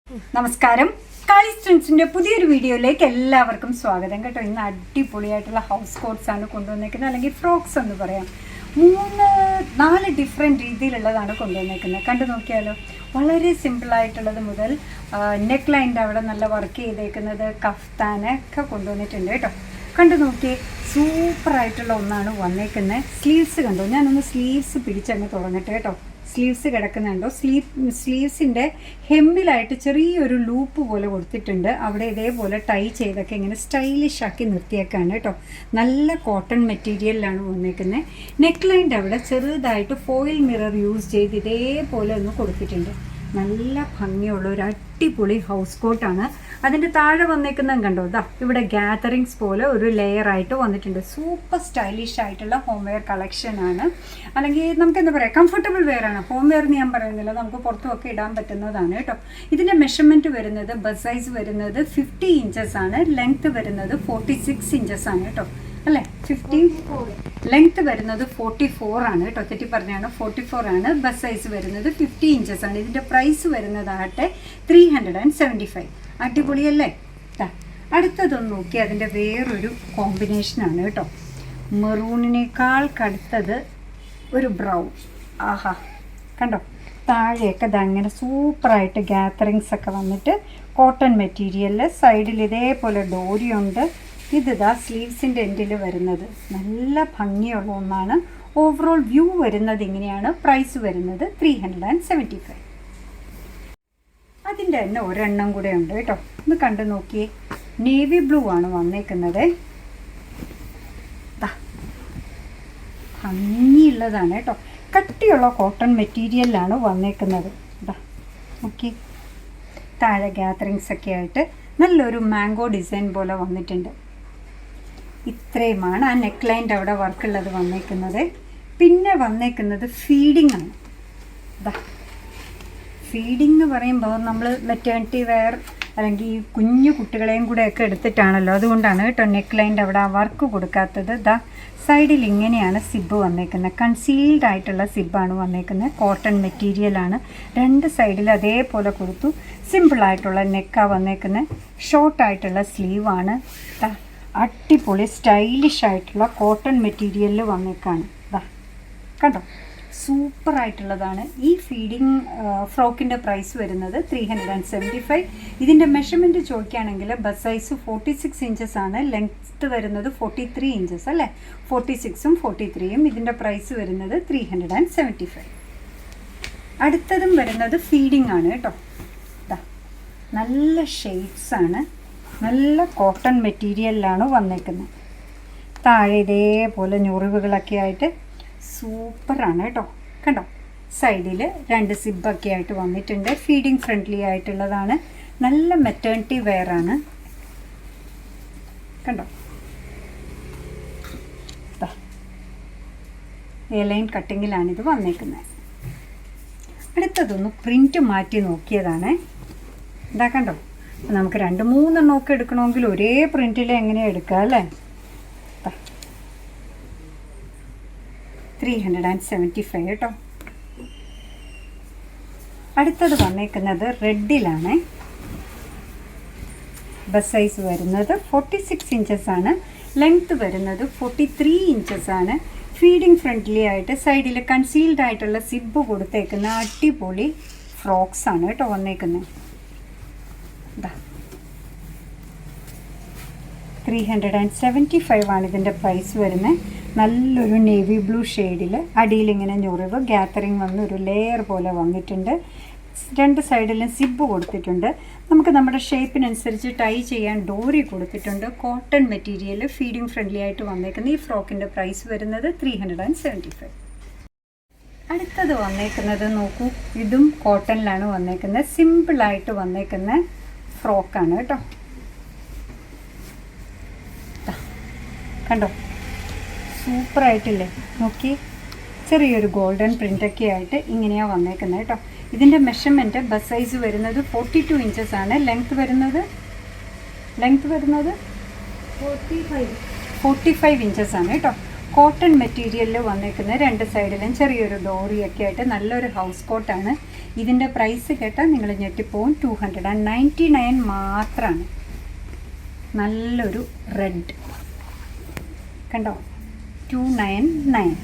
നമസ്കാരം. കാളി സ്റ്റുഡൻസിൻ്റെ പുതിയൊരു വീഡിയോയിലേക്ക് എല്ലാവർക്കും സ്വാഗതം കേട്ടോ. ഇന്ന് അടിപൊളിയായിട്ടുള്ള ഹൗസ് കോട്ട്സ് ആണ് കൊണ്ടുവന്നേക്കുന്നത്, അല്ലെങ്കിൽ ഫ്രോക്സ് എന്ന് പറയാം. 3-4 ഡിഫറെൻറ്റ് രീതിയിലുള്ളതാണ് കൊണ്ടുവന്നേക്കുന്നത്. കണ്ടു നോക്കിയാലോ. വളരെ സിമ്പിളായിട്ടുള്ളത് മുതൽ നെക്ക് ലൈൻ്റെ അവിടെ നല്ല വർക്ക് ചെയ്തേക്കുന്നത്, കഫ്താനൊക്കെ കൊണ്ടുവന്നിട്ടുണ്ട് കേട്ടോ. കണ്ടു നോക്കിയേ, സൂപ്പറായിട്ടുള്ള ഒന്നാണ് വന്നേക്കുന്നത്. സ്ലീവ്സ് കണ്ടോ, ഞാനൊന്ന് സ്ലീവ്സ് പിടിച്ചങ്ങ് തുടങ്ങട്ടെ കേട്ടോ. സ്ലീവ്സ് കിടക്കുന്നുണ്ടോ? സ്ലീവ്സിൻ്റെ ഹെമ്മിലായിട്ട് ചെറിയൊരു ലൂപ്പ് പോലെ കൊടുത്തിട്ടുണ്ട്. അവിടെ ഇതേപോലെ ടൈ ചെയ്തൊക്കെ ഇങ്ങനെ സ്റ്റൈലിഷ് ആക്കി നിർത്തിയേക്കാണ് കേട്ടോ. നല്ല കോട്ടൺ മെറ്റീരിയലിലാണ് വന്നേക്കുന്നത്. നെക്ക് ലൈൻ്റെ അവിടെ ചെറുതായിട്ട് ഫോയിൽ മിറർ യൂസ് ചെയ്ത് ഇതേപോലെ ഒന്ന് കൊടുത്തിട്ടുണ്ട്. നല്ല ഭംഗിയുള്ള ഒരു അടിപൊളി ഹൗസ് കോട്ടാണ്. അതിൻ്റെ താഴെ വന്നേക്കുന്നത് കണ്ടോ, ഇതാ ഇവിടെ ഗാദറിങ്സ് പോലെ ഒരു ലെയറായിട്ട് വന്നിട്ടുണ്ട്. സൂപ്പർ സ്റ്റൈലിഷ് ആയിട്ടുള്ള ഹോം വെയർ കളക്ഷനാണ്. അല്ലെങ്കിൽ നമുക്ക് എന്താ പറയുക, കംഫർട്ടബിൾ വെയർ ആണ്. ഹോം വെയർ എന്ന് ഞാൻ പറയുന്നില്ല, നമുക്ക് പുറത്തുമൊക്കെ ഇടാൻ പറ്റുന്നതാണ് കേട്ടോ. ഇതിൻ്റെ മെഷർമെൻറ്റ് വരുന്നത്, ബസ് സൈസ് വരുന്നത് 50 ഇഞ്ചസ് ആണ്. ലെങ്ത്ത് വരുന്നത് 46 ഇഞ്ചസ് ആണ് കേട്ടോ. അല്ലേ, 50 ലെങ്ത്ത് വരുന്നത് 44 ആണ് കേട്ടോ. തെറ്റി പറഞ്ഞാണ്, 44 ആണ്. ബസ് സൈസ് വരുന്നത് 50 ഇഞ്ചസ് ആണ്. ഇതിൻ്റെ പ്രൈസ് വരുന്നതാകട്ടെ 375. അടിപൊളിയല്ലേ. അടുത്തതൊന്ന് നോക്കി, അതിൻ്റെ വേറൊരു കോമ്പിനേഷനാണ് കേട്ടോ. മെറൂണിനേക്കാൾ കടുത്തത് ഒരു ബ്രൗൺ. ആഹാ, കണ്ടോ, താഴെയൊക്കെ ഇതങ്ങനെ സൂപ്പറായിട്ട് ഗാദറിങ്സ് ഒക്കെ വന്നിട്ട് കോട്ടൺ മെറ്റീരിയലിൽ സൈഡിൽ ഇതേപോലെ ഡോരിയുണ്ട്. ഇതിതാ സ്ലീവ്സിൻ്റെ എൻഡിൽ വരുന്നത് നല്ല ഭംഗിയുള്ള ഒന്നാണ്. ഓവറോൾ വ്യൂ വരുന്നത് ഇങ്ങനെയാണ്. പ്രൈസ് വരുന്നത് 375. അതിൻ്റെ തന്നെ ഒരെണ്ണം കൂടെ ഉണ്ട് കേട്ടോ. ഒന്ന് കണ്ടു നോക്കിയേ, നേവി ബ്ലൂ ആണ് വന്നേക്കുന്നത്. ഭംഗിയുള്ളതാണ് കേട്ടോ. കട്ടിയുള്ള കോട്ടൺ മെറ്റീരിയലിലാണ് വന്നേക്കുന്നത്. ഇതാ നോക്കി, താഴെ ഗാദറിങ്സ് ഒക്കെ ആയിട്ട് നല്ലൊരു മാംഗോ ഡിസൈൻ പോലെ വന്നിട്ടുണ്ട്. ഇത്രയുമാണ് ആ നെക്ക് ലൈൻ്റെ അവിടെ വർക്കുള്ളത് വന്നേക്കുന്നത്. പിന്നെ വന്നേക്കുന്നത് ഫീഡിങ് ആണ്. ഇതാ ഫീഡിങ് എന്ന് പറയുമ്പോൾ നമ്മൾ മെറ്റേണിറ്റി വെയർ അല്ലെങ്കിൽ കുഞ്ഞു കുട്ടികളെയും കൂടെയൊക്കെ എടുത്തിട്ടാണല്ലോ, അതുകൊണ്ടാണ് കേട്ടോ നെക്ക് ലൈൻ്റെ അവിടെ ആ വർക്ക് കൊടുക്കാത്തത്. ദാ സൈഡിൽ ഇങ്ങനെയാണ് സിബ് വന്നേക്കുന്നത്. കൺസീൽഡ് ആയിട്ടുള്ള സിബാണ് വന്നേക്കുന്നത്. കോട്ടൺ മെറ്റീരിയലാണ്. രണ്ട് സൈഡിൽ അതേപോലെ കൊടുത്തു. സിമ്പിളായിട്ടുള്ള നെക്കാണ് വന്നേക്കുന്നത്. ഷോർട്ടായിട്ടുള്ള സ്ലീവാണ്. അടിപൊളി സ്റ്റൈലിഷ് ആയിട്ടുള്ള കോട്ടൺ മെറ്റീരിയലിൽ വന്നേക്കാണ്. ദാ കണ്ടോ, സൂപ്പറായിട്ടുള്ളതാണ്. ഈ ഫീഡിങ് ഫ്രോക്കിൻ്റെ പ്രൈസ് വരുന്നത് 375. ഇതിൻ്റെ മെഷർമെൻറ്റ് ചോദിക്കുകയാണെങ്കിൽ ബസ് സൈസ് 46 ഇഞ്ചസ് ആണ്. ലെങ്ത്ത് വരുന്നത് 43 ഇഞ്ചസ് അല്ലേ. 46ഉം 43ഉം. ഇതിൻ്റെ പ്രൈസ് വരുന്നത് 375. അടുത്തതും വരുന്നത് ഫീഡിങ് ആണ് കേട്ടോ. ഇതാ നല്ല ഷെയ്ഡ്സാണ്. നല്ല കോട്ടൺ മെറ്റീരിയലിലാണ് വന്നേക്കുന്നത്. താഴെ ഇതേപോലെ ഞൊറിവുകളൊക്കെ ആയിട്ട് സൂപ്പറാണ് കേട്ടോ. കണ്ടോ, സൈഡിൽ 2 സിബൊക്കെ ആയിട്ട് വന്നിട്ടുണ്ട്. ഫീഡിങ് ഫ്രണ്ട്ലി ആയിട്ടുള്ളതാണ്. നല്ല മെറ്റേണിറ്റി വെയറാണ്. കണ്ടോ, എലൈൻ കട്ടിങ്ങിലാണിത് വന്നേക്കുന്നത്. അടുത്തതൊന്ന് പ്രിൻറ്റ് മാറ്റി നോക്കിയതാണ്. ഇതാ കണ്ടോ, നമുക്ക് 2-3 എണ്ണമൊക്കെ എടുക്കണമെങ്കിൽ ഒരേ പ്രിൻറ്റിൽ എങ്ങനെയാണ് എടുക്കുക അല്ലേ. 375 കേട്ടോ. അടുത്തത് വന്നേക്കുന്നത് റെഡിലാണ്. ബസ് സൈസ് വരുന്നത് 46 ഇഞ്ചസ് ആണ്. ലെങ്ത്ത് വരുന്നത് 43 ഇഞ്ചസ് ആണ്. ഫീഡിങ് ഫ്രണ്ട്ലി ആയിട്ട് സൈഡിൽ കൺസീൽഡ് ആയിട്ടുള്ള സിബ് കൊടുത്തേക്കുന്ന അടിപൊളി ഫ്രോക്സ് ആണ് കേട്ടോ വന്നേക്കുന്നത്. 375 ആണ് ഇതിൻ്റെ പ്രൈസ് വരുന്നത്. നല്ലൊരു നേവി ബ്ലൂ ഷെയ്ഡിൽ അടിയിലിങ്ങനെ ഞൊറിവ് ഗാദറിങ് വന്ന് ഒരു ലെയർ പോലെ വന്നിട്ടുണ്ട്. 2 സൈഡിലും സിബ് കൊടുത്തിട്ടുണ്ട്. നമുക്ക് നമ്മുടെ ഷേപ്പിനനുസരിച്ച് ടൈ ചെയ്യാൻ ഡോറി കൊടുത്തിട്ടുണ്ട്. കോട്ടൺ മെറ്റീരിയൽ ഫീഡിങ് ഫ്രണ്ട്ലി ആയിട്ട് വന്നേക്കുന്ന ഈ ഫ്രോക്കിൻ്റെ പ്രൈസ് വരുന്നത് 375. അടുത്തത് വന്നേക്കുന്നത് നോക്കൂ, ഇതും കോട്ടണിലാണ് വന്നേക്കുന്നത്. സിമ്പിളായിട്ട് വന്നേക്കുന്ന ഫ്രോക്കാണ് കേട്ടോ. കണ്ടോ, സൂപ്പറായിട്ടില്ലേ. നോക്കി, ചെറിയൊരു ഗോൾഡൻ പ്രിൻ്റൊക്കെ ആയിട്ട് ഇങ്ങനെയാണ് വന്നേക്കുന്നത് കേട്ടോ. ഇതിൻ്റെ മെഷർമെൻറ്റ് ബസ് സൈസ് വരുന്നത് 42 ഇഞ്ചസ് ആണ്. ലെങ്ത്ത് വരുന്നത് 45 ഇഞ്ചസ് ആണ് കേട്ടോ. കോട്ടൺ മെറ്റീരിയലിൽ വന്നേക്കുന്ന 2 സൈഡിലും ചെറിയൊരു ഡോറിയൊക്കെ ആയിട്ട് നല്ലൊരു ഹൗസ് കോട്ടാണ്. ഇതിൻ്റെ പ്രൈസ് കേട്ടാൽ നിങ്ങൾ ഞെട്ടിപ്പോവും. 299 മാത്രമാണ്. നല്ലൊരു റെഡ് കണ്ടോ, 299.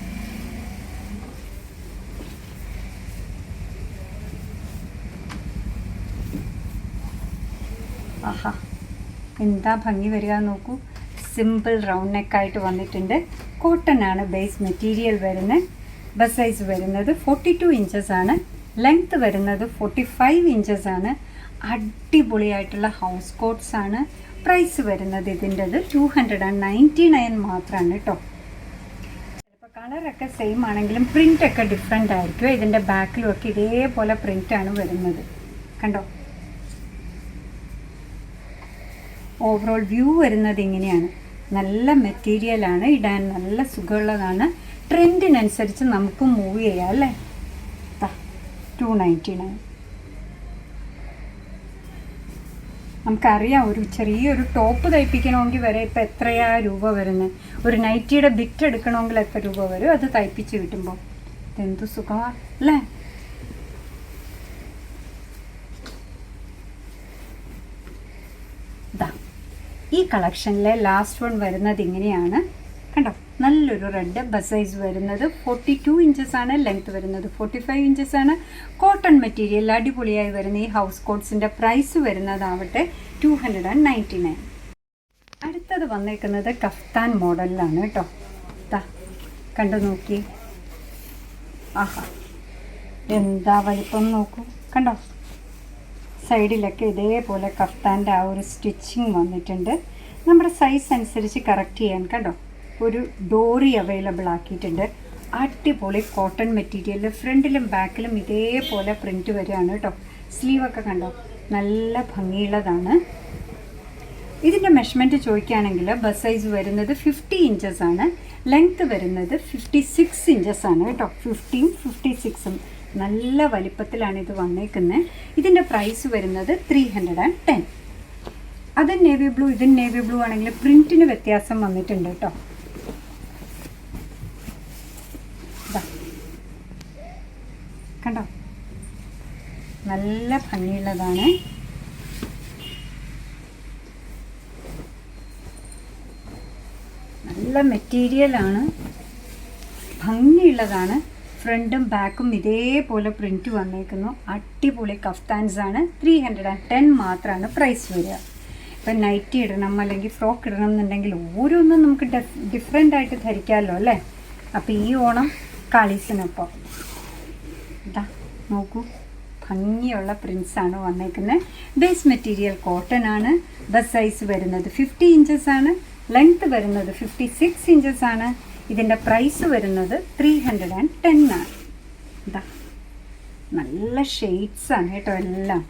ആഹാ, എന്താ ഭംഗി വരിക നോക്കൂ. സിമ്പിൾ റൗണ്ട് നെക്കായിട്ട് വന്നിട്ടുണ്ട്. കോട്ടൺ ആണ് ബേസ് മെറ്റീരിയൽ വരുന്നത്. ബസ് സൈസ് വരുന്നത് 42 ഇഞ്ചസ് ആണ്. ലെങ്ത്ത് വരുന്നത് 45 ഇഞ്ചസ് ആണ്. അടിപൊളിയായിട്ടുള്ള ഹൗസ് കോട്ട്സ് ആണ്. പ്രൈസ് വരുന്നത് ഇതിൻ്റെത് 299 മാത്രമാണ് കേട്ടോ. ചിലപ്പോൾ കളറൊക്കെ സെയിം ആണെങ്കിലും പ്രിൻ്റൊക്കെ ഡിഫറെൻ്റ് ആയിരിക്കും. ഇതിൻ്റെ ബാക്കിലുമൊക്കെ ഇതേപോലെ പ്രിൻ്റാണ് വരുന്നത്. കണ്ടോ, ഓവറോൾ വ്യൂ വരുന്നത് ഇങ്ങനെയാണ്. നല്ല മെറ്റീരിയലാണ്, ഇടാൻ നല്ല സുഖമുള്ളതാണ്. ട്രെൻഡിനനുസരിച്ച് നമുക്ക് മൂവ് ചെയ്യാം അല്ലേ. 299. നമുക്കറിയാം, ഒരു ചെറിയൊരു ടോപ്പ് തയ്പ്പിക്കണമെങ്കിൽ വരെ ഇപ്പം എത്രയാ രൂപ വരുന്നത്. ഒരു നൈറ്റിയുടെ ബിറ്റ് എടുക്കണമെങ്കിൽ എത്ര രൂപ വരും അത് തയ്പ്പിച്ച് കിട്ടുമ്പോൾ. ഇതെന്തു സുഖമാണ് അല്ലേ. ഈ കളക്ഷനിലെ ലാസ്റ്റ് വൺ വരുന്നത് ഇങ്ങനെയാണ്. കണ്ടോ, നല്ലൊരു റെഡ്. ബസ് സൈസ് വരുന്നത് 42 ഇഞ്ചസ് ആണ്. ലെങ്ത്ത് വരുന്നത് 45 ഇഞ്ചസ് ആണ്. കോട്ടൺ മെറ്റീരിയൽ അടിപൊളിയായി വരുന്ന ഈ ഹൗസ് കോട്ട്സിൻ്റെ പ്രൈസ് വരുന്നതാവട്ടെ 299. അടുത്തത് വന്നേക്കുന്നത് കഫ്താൻ മോഡലിലാണ് കേട്ടോ. കണ്ടു നോക്കി. ആഹാ, എന്താ വലിപ്പം നോക്കൂ. കണ്ടോ, സൈഡിലൊക്കെ ഇതേപോലെ കഫ്താൻ്റെ ആ ഒരു സ്റ്റിച്ചിങ് വന്നിട്ടുണ്ട്. നമ്മുടെ സൈസ് അനുസരിച്ച് കറക്റ്റ് ചെയ്യാൻ കണ്ടോ ഒരു ഡോറി അവൈലബിൾ ആക്കിയിട്ടുണ്ട്. അടിപൊളി കോട്ടൺ മെറ്റീരിയൽ. ഫ്രണ്ടിലും ബാക്കിലും ഇതേപോലെ പ്രിൻറ്റ് വരികയാണ് കേട്ടോ. സ്ലീവൊക്കെ കണ്ടോ, നല്ല ഭംഗിയുള്ളതാണ്. ഇതിൻ്റെ മെഷർമെൻറ്റ് ചോദിക്കുകയാണെങ്കിൽ ബസ് സൈസ് വരുന്നത് 50 ഇഞ്ചസ് ആണ്. ലെങ്ത്ത് വരുന്നത് 56 ഇഞ്ചസ് ആണ് കേട്ടോ. 50ഉം 56ഉം നല്ല വലിപ്പത്തിലാണ് ഇത് വന്നേക്കുന്നത്. ഇതിൻ്റെ പ്രൈസ് വരുന്നത് 310. അത് നേവി ബ്ലൂ, ഇതിന് നേവി ബ്ലൂ ആണെങ്കിൽ പ്രിൻറ്റിന് വ്യത്യാസം വന്നിട്ടുണ്ട് കേട്ടോ. കണ്ടോ, നല്ല ഭംഗിയുള്ളതാണ്. നല്ല മെറ്റീരിയലാണ്, ഭംഗിയുള്ളതാണ്. ഫ്രണ്ടും ബാക്കും ഇതേപോലെ പ്രിൻറ്റ് വന്നേക്കുന്നു. അടിപൊളി കഫ്താൻസാണ്. 310 മാത്രമാണ് പ്രൈസ് വരിക. ഇപ്പം നൈറ്റി ഇടണം അല്ലെങ്കിൽ ഫ്രോക്ക് ഇടണം എന്നുണ്ടെങ്കിൽ ഓരോന്നും നമുക്ക് ഡിഫറെൻ്റ് ആയിട്ട് ധരിക്കാമല്ലോ അല്ലേ. അപ്പോൾ ഈ ഓണം കളീസിനൊപ്പം നോക്കൂ, ഭംഗിയുള്ള പ്രിൻസാണ് വന്നേക്കുന്നത്. ബേസ് മെറ്റീരിയൽ കോട്ടൺ ആണ്. ബസ് സൈസ് വരുന്നത് 50 ഇഞ്ചസ് ആണ്. ലെങ്ത്ത് വരുന്നത് 56 ഇഞ്ചസ് ആണ്. ഇതിൻ്റെ പ്രൈസ് വരുന്നത് 310 ആണ്. നല്ല ഷെയ്ഡ്സാണ് കേട്ടോ എല്ലാം.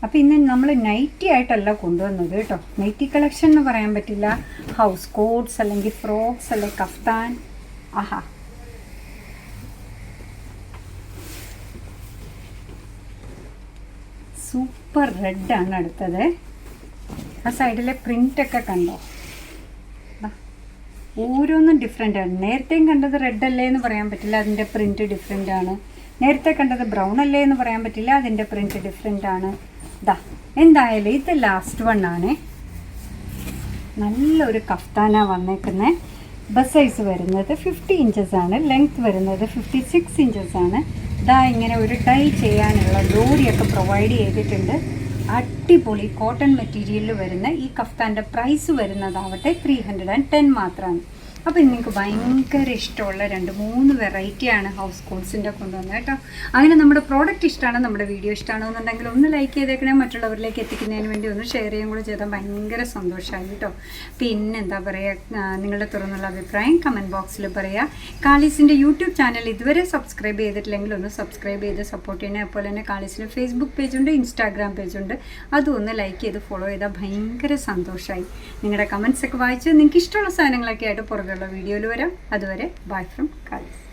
അപ്പോൾ ഇന്ന് നമ്മൾ നൈറ്റി ആയിട്ടല്ല കൊണ്ടുവന്നത് കേട്ടോ. നൈറ്റി കളക്ഷൻ എന്ന് പറയാൻ പറ്റില്ല. ഹൗസ് കോട്ട്സ് അല്ലെങ്കിൽ ഫ്രോക്സ് അല്ലെങ്കിൽ കഫ്താൻ. ആഹാ, സൂപ്പർ റെഡാണ് അടുത്തത്. ആ സൈഡിലെ പ്രിൻ്റൊക്കെ കണ്ടോ, ഓരോന്നും ഡിഫറെൻ്റ് ആണ്. നേരത്തെയും കണ്ടത് റെഡ് അല്ലേ എന്ന് പറയാൻ പറ്റില്ല, അതിൻ്റെ പ്രിൻറ്റ് ഡിഫറെൻ്റ് ആണ്. നേരത്തെ കണ്ടത് ബ്രൗൺ അല്ലേ എന്ന് പറയാൻ പറ്റില്ല, അതിൻ്റെ പ്രിൻറ്റ് ഡിഫറെൻ്റ് ആണ്. എന്തായാലും ഇത് ലാസ്റ്റ് വൺ ആണ്. നല്ലൊരു കഫ്താന വന്നേക്കുന്നത്. ബസ് സൈസ് വരുന്നത് 50 ഇഞ്ചസ് ആണ്. ലെങ്ത്ത് വരുന്നത് 56 ഇഞ്ചസ് ആണ്. ഇങ്ങനെ ഒരു ടൈ ചെയ്യാനുള്ള ഡോറിയൊക്കെ പ്രൊവൈഡ് ചെയ്തിട്ടുണ്ട്. അടിപൊളി കോട്ടൺ മെറ്റീരിയലിൽ വരുന്ന ഈ കഫ്താൻ്റെ പ്രൈസ് വരുന്നതാവട്ടെ 310 മാത്രമാണ്. അപ്പോൾ നിങ്ങൾക്ക് ഭയങ്കര ഇഷ്ടമുള്ള 2-3 വെറൈറ്റിയാണ് ഹൗസ് കോട്ട്സിൻ്റെ കൊണ്ടുവന്നത് കേട്ടോ. അങ്ങനെ നമ്മുടെ പ്രോഡക്റ്റ് ഇഷ്ടമാണ്, നമ്മുടെ വീഡിയോ ഇഷ്ടമാണെന്നുണ്ടെങ്കിൽ ഒന്ന് ലൈക്ക് ചെയ്തേക്കണേ. മറ്റുള്ളവരിലേക്ക് എത്തിക്കുന്നതിന് വേണ്ടി ഒന്ന് ഷെയർ ചെയ്യുകയും കൂടെ ചെയ്താൽ ഭയങ്കര സന്തോഷമായി കേട്ടോ. പിന്നെ എന്താ പറയുക, നിങ്ങളുടെ തുറന്നുള്ള അഭിപ്രായം കമൻറ്റ് ബോക്സിൽ പറയുക. കാളീസിൻ്റെ യൂട്യൂബ് ചാനൽ ഇതുവരെ സബ്സ്ക്രൈബ് ചെയ്തിട്ടില്ലെങ്കിൽ ഒന്ന് സബ്സ്ക്രൈബ് ചെയ്ത് സപ്പോർട്ട് ചെയ്യണേ. അതുപോലെ തന്നെ കാളീസിന് ഫേസ്ബുക്ക് പേജുണ്ട്, ഇൻസ്റ്റാഗ്രാം പേജുണ്ട്. അതും ഒന്ന് ലൈക്ക് ചെയ്ത് ഫോളോ ചെയ്താൽ ഭയങ്കര സന്തോഷമായി. നിങ്ങളുടെ കമൻറ്റ്സൊക്കെ വായിച്ച് നിങ്ങൾക്ക് ഇഷ്ടമുള്ള സാധനങ്ങളൊക്കെ ആയിട്ട് പുറകെയുള്ള വീഡിയോയിൽ വരാം. അതുവരെ ബൈ ഫ്രം കാളീസ്.